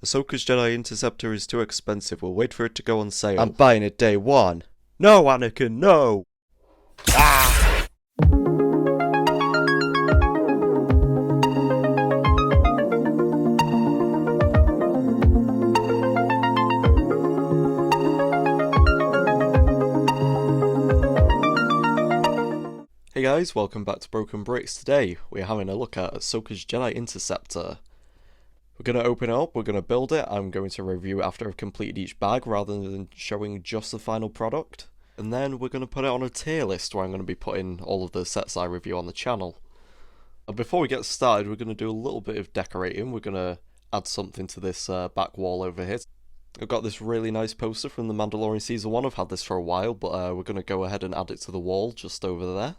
Ahsoka's Jedi Interceptor is too expensive. We'll wait for it to go on sale. I'm buying it day one. No, Anakin, no! Ah! Hey guys, welcome back to Broken Bricks. Today we're having a look at Ahsoka's Jedi Interceptor. We're going to open it up, we're going to build it. I'm going to review it after I've completed each bag rather than showing just the final product. And then we're going to put it on a tier list where I'm going to be putting all of the sets I review on the channel. Before we get started, we're going to do a little bit of decorating. We're going to add something to this back wall over here. I've got this really nice poster from The Mandalorian Season 1. I've had this for a while, but we're going to go ahead and add it to the wall just over there.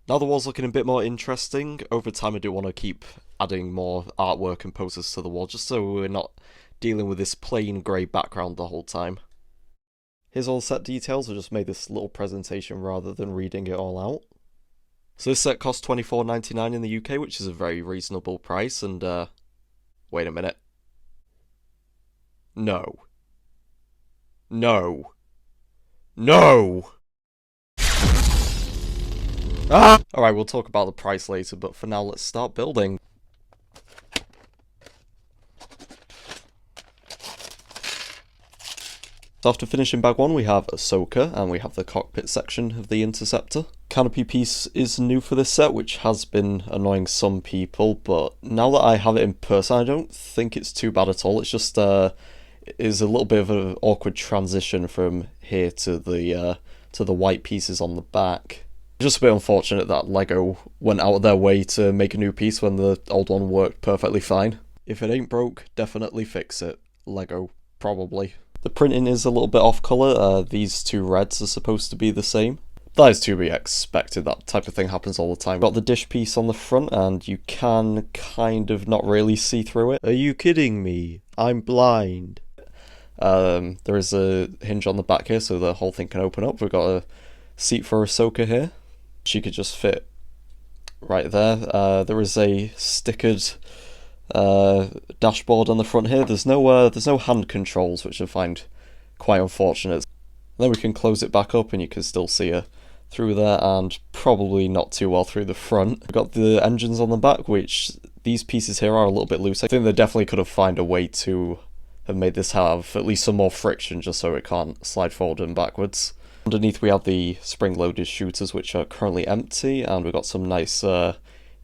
Now the wall's looking a bit more interesting. Over time I do want to keep adding more artwork and posters to the wall, just so we're not dealing with this plain grey background the whole time. Here's all the set details. I just made this little presentation rather than reading it all out. So this set cost $24.99 in the UK, which is a very reasonable price, and wait a minute. No. No. No! Ah! Alright, we'll talk about the price later, but for now let's start building. So after finishing bag one, we have Ahsoka, and we have the cockpit section of the Interceptor. Canopy piece is new for this set, which has been annoying some people, but now that I have it in person, I don't think it's too bad at all. It's just it is a little bit of an awkward transition from here to the white pieces on the back. Just a bit unfortunate that LEGO went out of their way to make a new piece when the old one worked perfectly fine. If it ain't broke, definitely fix it. LEGO, probably. The printing is a little bit off colour. These two reds are supposed to be the same. That is to be expected, that type of thing happens all the time. Got the dish piece on the front and you can kind of not really see through it. Are you kidding me? I'm blind. There is a hinge on the back here so the whole thing can open up. We've got a seat for Ahsoka here. She could just fit right there. There is a stickered dashboard on the front here. There's no hand controls, which I find quite unfortunate. Then we can close it back up and you can still see her through there, and probably not too well through the front. We've got the engines on the back, which these pieces here are a little bit loose. I think they definitely could have found a way to have made this have at least some more friction just so it can't slide forward and backwards. Underneath we have the spring-loaded shooters, which are currently empty, and we've got some nice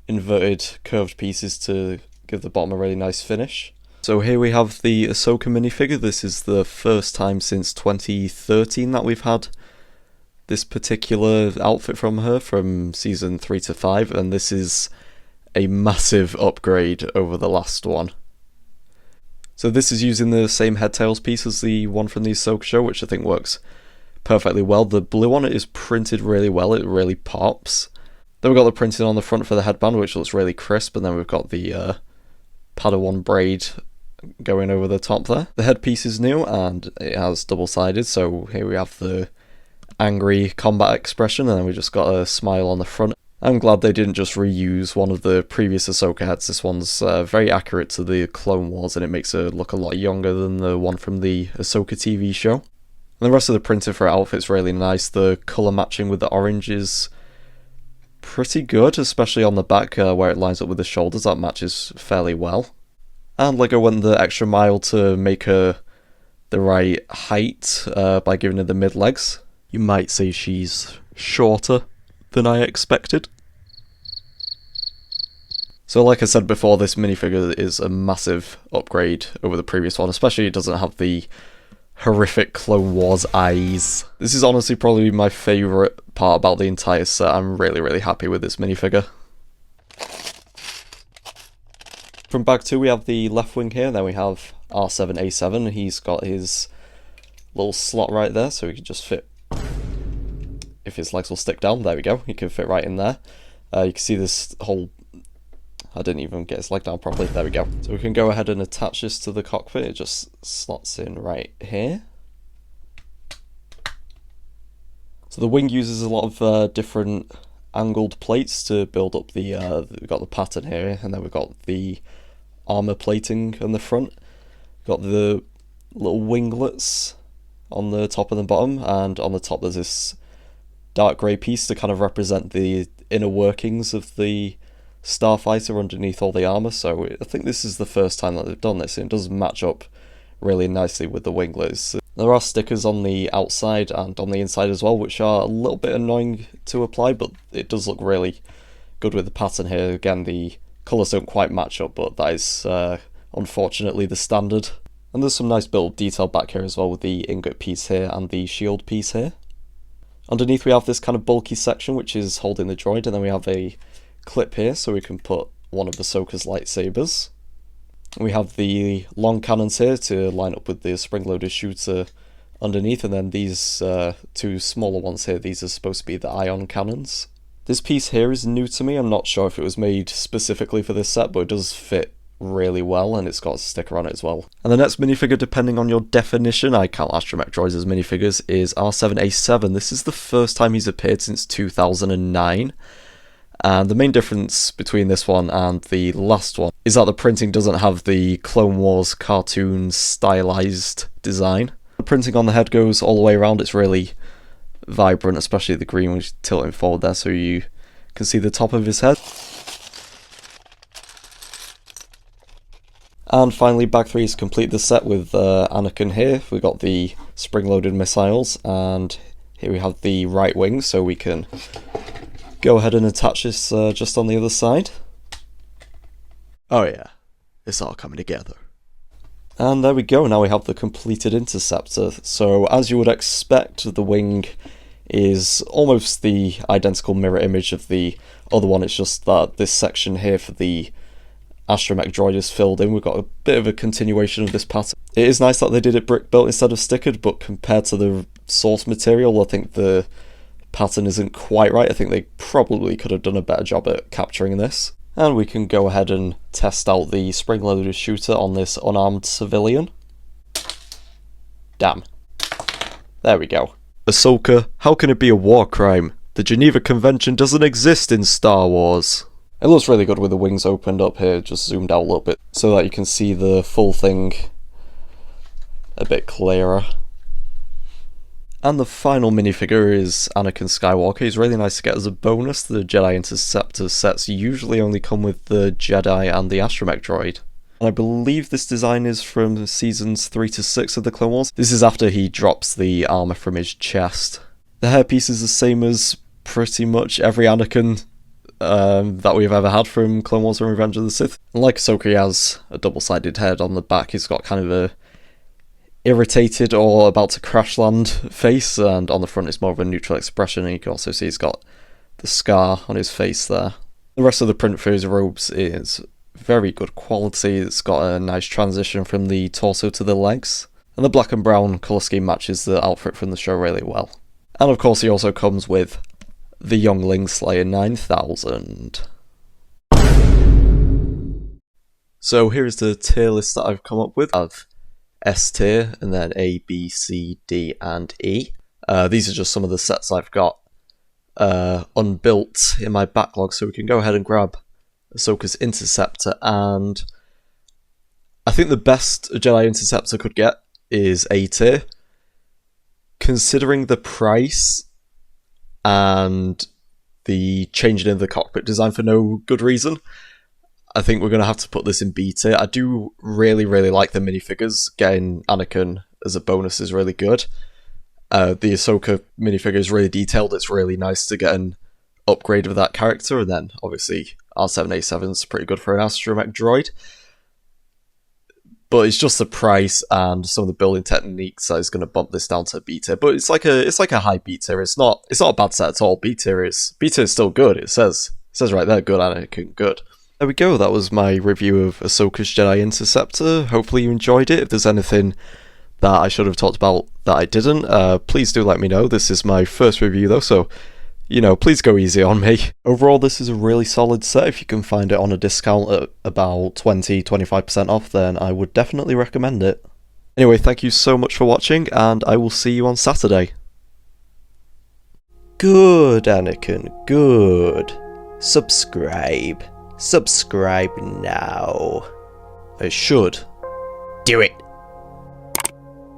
inverted curved pieces to give the bottom a really nice finish. So here we have the Ahsoka minifigure. This is the first time since 2013 that we've had this particular outfit from her, from season 3 to 5, and this is a massive upgrade over the last one. So this is using the same head tails piece as the one from the Ahsoka show, which I think works perfectly well. The blue on it is printed really well, it really pops. Then we've got the printing on the front for the headband, which looks really crisp, and then we've got the Padawan braid going over the top there. The headpiece is new and it has double-sided, so here we have the angry combat expression, and then we just got a smile on the front. I'm glad they didn't just reuse one of the previous Ahsoka heads. This one's very accurate to the Clone Wars, and it makes her look a lot younger than the one from the Ahsoka TV show. And the rest of the printing for her outfit's really nice. The colour matching with the orange is pretty good, especially on the back where it lines up with the shoulders. That matches fairly well. And LEGO went the extra mile to make her the right height by giving her the mid-legs. You might say she's shorter than I expected. So like I said before, this minifigure is a massive upgrade over the previous one, especially it doesn't have the horrific Clone Wars eyes. This is honestly probably my favourite part about the entire set. I'm really happy with this minifigure. From bag 2 we have the left wing here, then we have R7A7. He's got his little slot right there, so he can just fit, if his legs will stick down, there we go, he can fit right in there. You can see this whole, I didn't even get his leg down properly, there we go. So we can go ahead and attach this to the cockpit, it just slots in right here. So the wing uses a lot of different angled plates to build up the, we've got the pattern here, and then we've got the armor plating on the front. Got the little winglets on the top and the bottom, and on the top there's this dark grey piece to kind of represent the inner workings of the starfighter underneath all the armour. So I think this is the first time that they've done this, and it does match up really nicely with the winglets. There are stickers on the outside and on the inside as well, which are a little bit annoying to apply, but it does look really good with the pattern here. Again, the colours don't quite match up, but that is unfortunately the standard. And there's some nice bit of detail back here as well with the ingot piece here and the shield piece here. Underneath we have this kind of bulky section which is holding the droid, and then we have a clip here so we can put one of Ahsoka's lightsabers. We have the long cannons here to line up with the spring-loaded shooter underneath, and then these two smaller ones here, these are supposed to be the ion cannons. This piece here is new to me. I'm not sure if it was made specifically for this set, but it does fit really well, and it's got a sticker on it as well. And the next minifigure, depending on your definition, I count astromech droids as minifigures, is R7A7. This is the first time he's appeared since 2009. And the main difference between this one and the last one is that the printing doesn't have the Clone Wars cartoon stylized design. The printing on the head goes all the way around. It's really vibrant, especially the green, which is tilting forward there so you can see the top of his head. And finally, bag 3 is complete the set with Anakin here. We've got the spring-loaded missiles, and here we have the right wing, so we can go ahead and attach this just on the other side. Oh yeah, it's all coming together. And there we go, now we have the completed Interceptor. So as you would expect, the wing is almost the identical mirror image of the other one. It's just that this section here for the astromech droid is filled in. We've got a bit of a continuation of this pattern. It is nice that they did it brick built instead of stickered, but compared to the source material, I think the pattern isn't quite right. I think they probably could have done a better job at capturing this. And we can go ahead and test out the spring-loaded shooter on this unarmed civilian. Damn. There we go. Ahsoka, how can it be a war crime? The Geneva Convention doesn't exist in Star Wars. It looks really good with the wings opened up here, just zoomed out a little bit, so that you can see the full thing a bit clearer. And the final minifigure is Anakin Skywalker. He's really nice to get as a bonus. The Jedi Interceptor sets usually only come with the Jedi and the astromech droid. And I believe this design is from seasons 3 to 6 of the Clone Wars. This is after he drops the armor from his chest. The hairpiece is the same as pretty much every Anakin that we've ever had from Clone Wars and Revenge of the Sith. And like Ahsoka, he has a double-sided head. On the back he's got kind of a irritated or about to crash land face, and on the front it's more of a neutral expression, and you can also see he's got the scar on his face there. The rest of the print for his robes is very good quality. It's got a nice transition from the torso to the legs, and the black and brown colour scheme matches the outfit from the show really well. And of course he also comes with the Youngling Slayer 9000. So here's the tier list that I've come up with. I've S tier, and then A, B, C, D, and E. These are just some of the sets I've got unbuilt in my backlog, so we can go ahead and grab Ahsoka's Interceptor, and I think the best a Jedi Interceptor could get is A tier. Considering the price and the changing of the cockpit design for no good reason, I think we're going to have to put this in B tier. I do really like the minifigures. Getting Anakin as a bonus is really good. The Ahsoka minifigure is really detailed. It's really nice to get an upgrade of that character. And then, obviously, R7A7 is pretty good for an astromech droid. But it's just the price and some of the building techniques that is going to bump this down to B tier. But it's like a high B tier. It's not a bad set at all. B tier is still good. It says right there, good Anakin, good. There we go, that was my review of Ahsoka's Jedi Interceptor. Hopefully you enjoyed it. If there's anything that I should have talked about that I didn't, please do let me know. This is my first review though, so, please go easy on me. Overall, this is a really solid set. If you can find it on a discount at about 20-25% off, then I would definitely recommend it. Anyway, thank you so much for watching, and I will see you on Saturday. Good, Anakin, good. Subscribe now. I should. Do it.